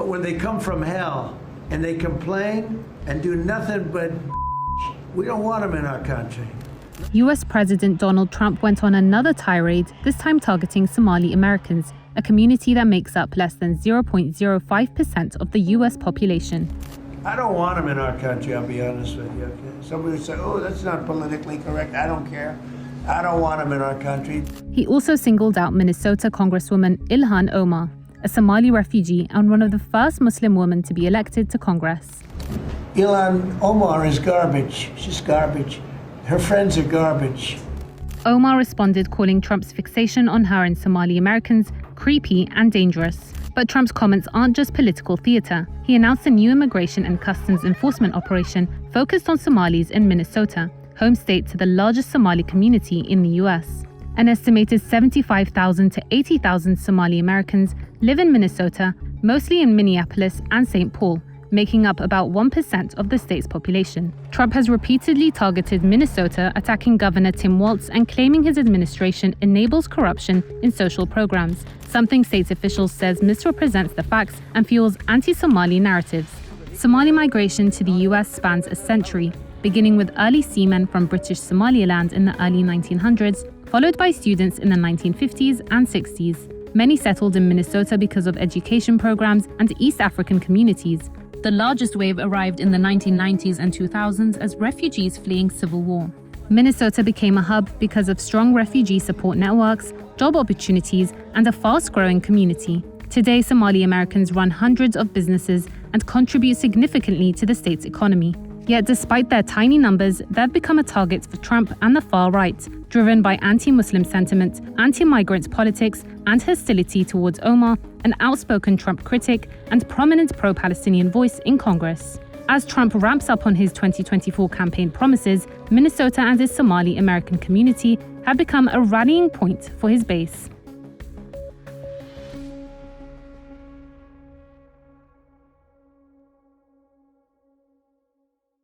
But when they come from hell and they complain and do nothing but we don't want them in our country. US President Donald Trump went on another tirade, this time targeting Somali Americans, a community that makes up less than 0.05% of the US population. I don't want them in our country, I'll be honest with you. Okay? Somebody would say, oh, that's not politically correct. I don't care. I don't want them in our country. He also singled out Minnesota Congresswoman Ilhan Omar, a Somali refugee and one of the first Muslim women to be elected to Congress. Ilhan Omar is garbage. She's garbage. Her friends are garbage. Omar responded, calling Trump's fixation on her and Somali Americans creepy and dangerous. But Trump's comments aren't just political theater. He announced a new immigration and customs enforcement operation focused on Somalis in Minnesota, home state to the largest Somali community in the US. An estimated 75,000 to 80,000 Somali Americans live in Minnesota, mostly in Minneapolis and St. Paul, making up about 1% of the state's population. Trump has repeatedly targeted Minnesota, attacking Governor Tim Walz and claiming his administration enables corruption in social programs, something state officials says misrepresents the facts and fuels anti-Somali narratives. Somali migration to the US spans a century, beginning with early seamen from British Somaliland in the early 1900s, followed by students in the 1950s and 60s. Many settled in Minnesota because of education programs and East African communities. The largest wave arrived in the 1990s and 2000s as refugees fleeing civil war. Minnesota became a hub because of strong refugee support networks, job opportunities, and a fast-growing community. Today, Somali Americans run hundreds of businesses and contribute significantly to the state's economy. Yet despite their tiny numbers, they've become a target for Trump and the far right, driven by anti-Muslim sentiment, anti-migrant politics, and hostility towards Omar, an outspoken Trump critic and prominent pro-Palestinian voice in Congress. As Trump ramps up on his 2024 campaign promises, Minnesota and his Somali American community have become a rallying point for his base.